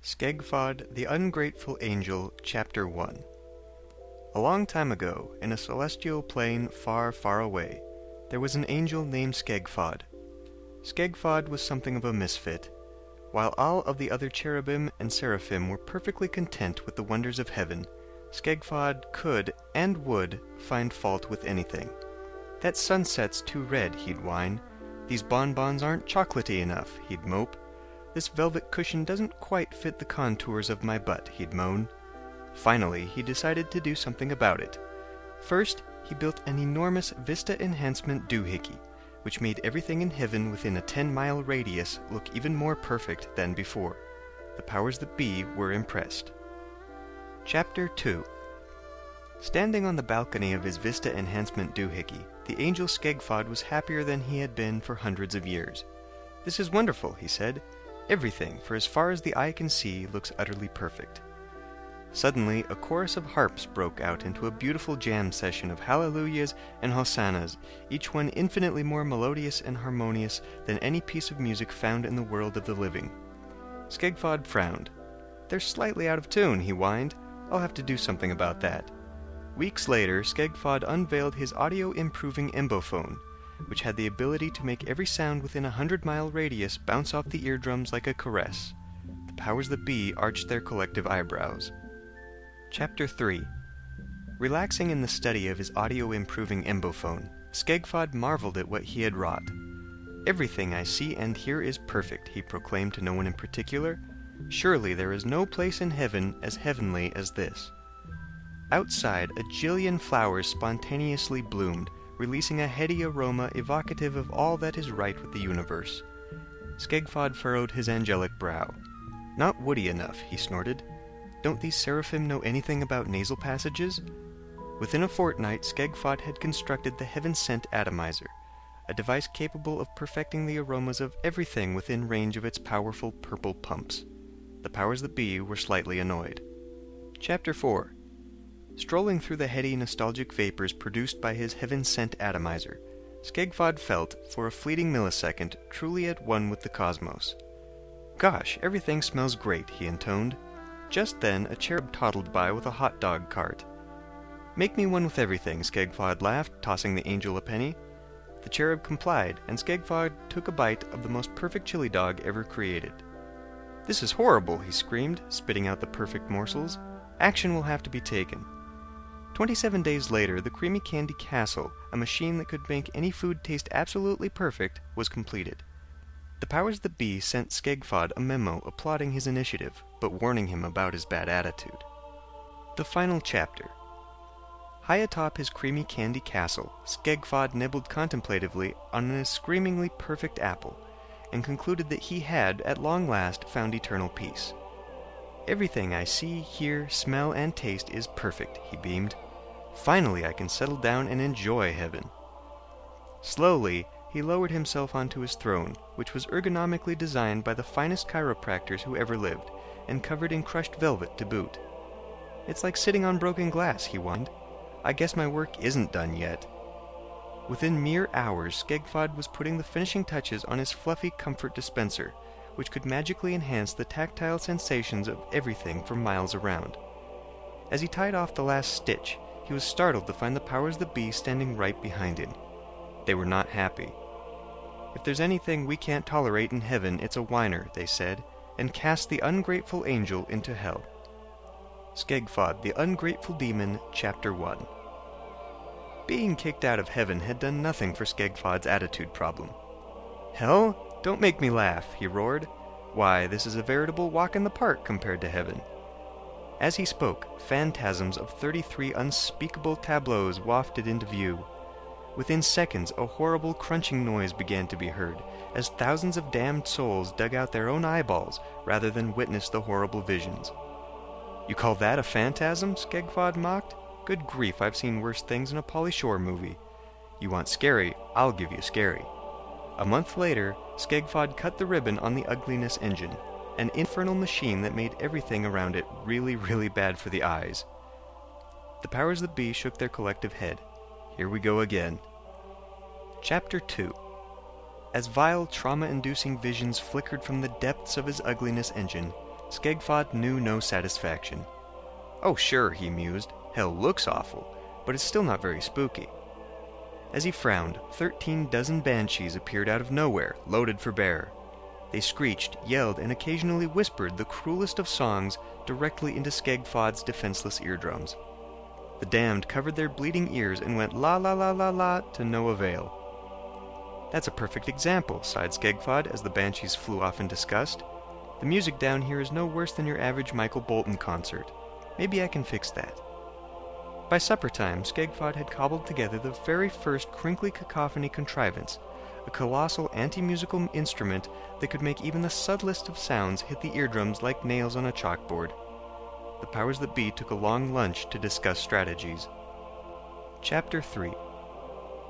Scegf0d, the Ungrateful Angel, Chapter 1. A long time ago, in a celestial plane far, far away, there was an angel named Scegf0d. Scegf0d was something of a misfit. While all of the other cherubim and seraphim were perfectly content with the wonders of heaven, Scegf0d could and would find fault with anything. "That sunset's too red," he'd whine. "These bonbons aren't chocolatey enough," he'd mope. "This velvet cushion doesn't quite fit the contours of my butt," he'd moan. Finally, he decided to do something about it. First, he built an enormous vista enhancement doohickey, which made everything in heaven within a 10-mile radius look even more perfect than before. The powers that be were impressed. Chapter 2. Standing on the balcony of his vista enhancement doohickey, the angel Scegf0d was happier than he had been for hundreds of years. "This is wonderful," he said. "Everything, for as far as the eye can see, looks utterly perfect." Suddenly, a chorus of harps broke out into a beautiful jam session of hallelujahs and hosannas, each one infinitely more melodious and harmonious than any piece of music found in the world of the living. Scegf0d frowned. "They're slightly out of tune," he whined. "I'll have to do something about that." Weeks later, Scegf0d unveiled his audio-improving embophone, which had the ability to make every sound within a 100-mile radius bounce off the eardrums like a caress. The powers that be arched their collective eyebrows. Chapter 3. Relaxing in the study of his audio-improving embophone, Scegf0d marveled at what he had wrought. "Everything I see and hear is perfect," he proclaimed to no one in particular. "Surely there is no place in heaven as heavenly as this." Outside, a jillion flowers spontaneously bloomed, releasing a heady aroma evocative of all that is right with the universe. Scegf0d furrowed his angelic brow. "Not woody enough," he snorted. "Don't these seraphim know anything about nasal passages?" Within a fortnight, Scegf0d had constructed the heaven-sent atomizer, a device capable of perfecting the aromas of everything within range of its powerful purple pumps. The powers that be were slightly annoyed. Chapter 4. Strolling through the heady, nostalgic vapors produced by his heaven-sent atomizer, Scegf0d felt, for a fleeting millisecond, truly at one with the cosmos. "Gosh, everything smells great," he intoned. Just then, a cherub toddled by with a hot dog cart. "Make me one with everything," Scegf0d laughed, tossing the angel a penny. The cherub complied, and Scegf0d took a bite of the most perfect chili dog ever created. "This is horrible," he screamed, spitting out the perfect morsels. "Action will have to be taken." 27 days later, the Creamy Candy Castle, a machine that could make any food taste absolutely perfect, was completed. The powers that be sent Scegf0d a memo applauding his initiative, but warning him about his bad attitude. The final chapter. High atop his Creamy Candy Castle, Scegf0d nibbled contemplatively on a screamingly perfect apple, and concluded that he had, at long last, found eternal peace. "Everything I see, hear, smell, and taste is perfect," he beamed. "Finally I can settle down and enjoy heaven." Slowly, he lowered himself onto his throne, which was ergonomically designed by the finest chiropractors who ever lived, and covered in crushed velvet to boot. "It's like sitting on broken glass," he whined. "I guess my work isn't done yet." Within mere hours, Scegf0d was putting the finishing touches on his fluffy comfort dispenser, which could magically enhance the tactile sensations of everything for miles around. As he tied off the last stitch, he was startled to find the powers that be standing right behind him. They were not happy. "If there's anything we can't tolerate in heaven, it's a whiner," they said, and cast the ungrateful angel into hell. Scegf0d, the Ungrateful Demon, Chapter 1. Being kicked out of heaven had done nothing for Scegf0d's attitude problem. "Hell? Don't make me laugh," he roared. "Why, this is a veritable walk in the park compared to heaven." As he spoke, phantasms of 33 unspeakable tableaus wafted into view. Within seconds, a horrible crunching noise began to be heard, as thousands of damned souls dug out their own eyeballs rather than witness the horrible visions. "You call that a phantasm?" Scegf0d mocked. "Good grief, I've seen worse things in a Pauly Shore movie. You want scary, I'll give you scary." A month later, Scegf0d cut the ribbon on the ugliness engine, an infernal machine that made everything around it really, really bad for the eyes. The powers that be shook their collective head. Here we go again. Chapter 2. As vile, trauma-inducing visions flickered from the depths of his ugliness engine, Scegf0d knew no satisfaction. "Oh sure," he mused, "hell looks awful, but it's still not very spooky." As he frowned, 13 dozen banshees appeared out of nowhere, loaded for bear. They screeched, yelled, and occasionally whispered the cruelest of songs directly into Scegf0d's defenseless eardrums. The damned covered their bleeding ears and went la la la la la to no avail. "That's a perfect example," sighed Scegf0d as the banshees flew off in disgust. "The music down here is no worse than your average Michael Bolton concert. Maybe I can fix that." By supper time, Scegf0d had cobbled together the very first crinkly cacophony contrivance, a colossal anti-musical instrument that could make even the subtlest of sounds hit the eardrums like nails on a chalkboard. The powers that be took a long lunch to discuss strategies. Chapter 3.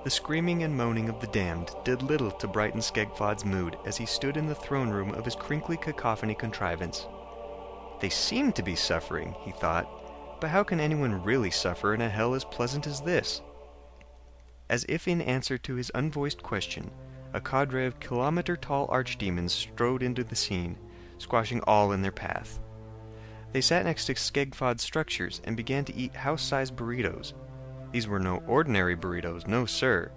The screaming and moaning of the damned did little to brighten Scegf0d's mood as he stood in the throne room of his crinkly cacophony contrivance. They seem to be suffering, he thought, but how can anyone really suffer in a hell as pleasant as this? As if in answer to his unvoiced question, a cadre of kilometer-tall archdemons strode into the scene, squashing all in their path. They sat next to Scegf0d's structures and began to eat house-sized burritos. These were no ordinary burritos, no sir.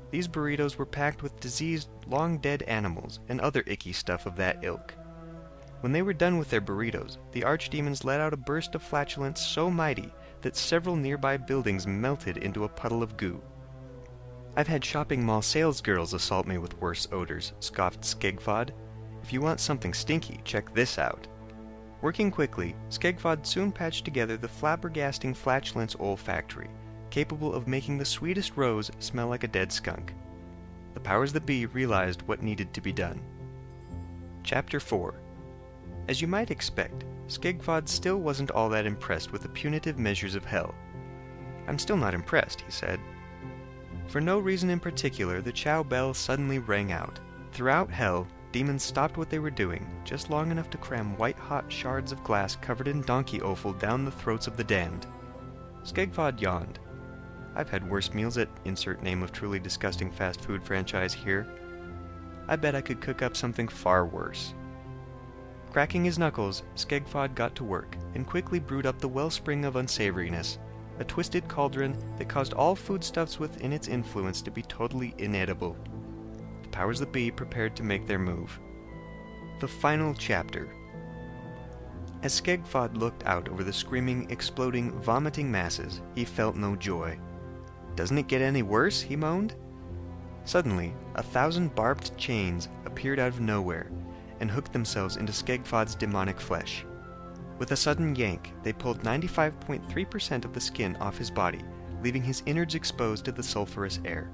These burritos were packed with diseased, long-dead animals and other icky stuff of that ilk. When they were done with their burritos, the archdemons let out a burst of flatulence so mighty that several nearby buildings melted into a puddle of goo. "I've had shopping mall salesgirls assault me with worse odors," scoffed Scegf0d. "If you want something stinky, check this out." Working quickly, Scegf0d soon patched together the flabbergasting flatulence olfactory, capable of making the sweetest rose smell like a dead skunk. The powers that be realized what needed to be done. Chapter 4. As you might expect, Scegf0d still wasn't all that impressed with the punitive measures of hell. "I'm still not impressed," he said. For no reason in particular, the chow bell suddenly rang out. Throughout hell, demons stopped what they were doing, just long enough to cram white-hot shards of glass covered in donkey offal down the throats of the damned. Scegf0d yawned. "I've had worse meals at insert name of truly disgusting fast food franchise here. I bet I could cook up something far worse." Cracking his knuckles, Scegf0d got to work, and quickly brewed up the wellspring of unsavoriness, a twisted cauldron that caused all foodstuffs within its influence to be totally inedible. The powers that be prepared to make their move. The final chapter. As Scegf0d looked out over the screaming, exploding, vomiting masses, he felt no joy. "Doesn't it get any worse?" he moaned. Suddenly, 1,000 barbed chains appeared out of nowhere and hooked themselves into Scegf0d's demonic flesh. With a sudden yank, they pulled 95.3% of the skin off his body, leaving his innards exposed to the sulfurous air.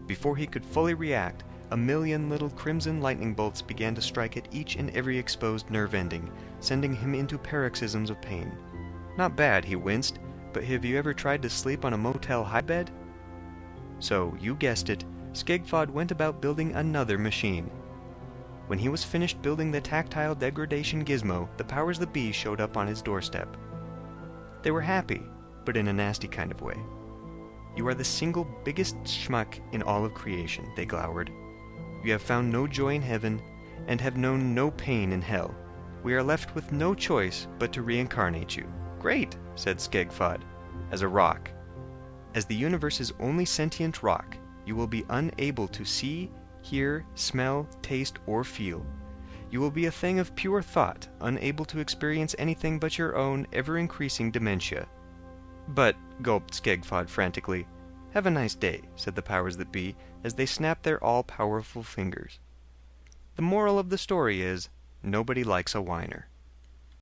Before he could fully react, 1,000,000 little crimson lightning bolts began to strike at each and every exposed nerve ending, sending him into paroxysms of pain. "Not bad," he winced, "but have you ever tried to sleep on a motel high bed?" So, you guessed it, Scegf0d went about building another machine. When he was finished building the tactile degradation gizmo, the powers that be showed up on his doorstep. They were happy, but in a nasty kind of way. "You are the single biggest schmuck in all of creation," they glowered. "You have found no joy in heaven, and have known no pain in hell. We are left with no choice but to reincarnate you." "Great," said Scegf0d, "as a rock. As the universe's only sentient rock, you will be unable to see, hear, smell, taste, or feel. You will be a thing of pure thought, unable to experience anything but your own ever-increasing dementia." "But," gulped Scegf0d frantically. "Have a nice day," said the powers that be, as they snapped their all-powerful fingers. The moral of the story is, nobody likes a whiner.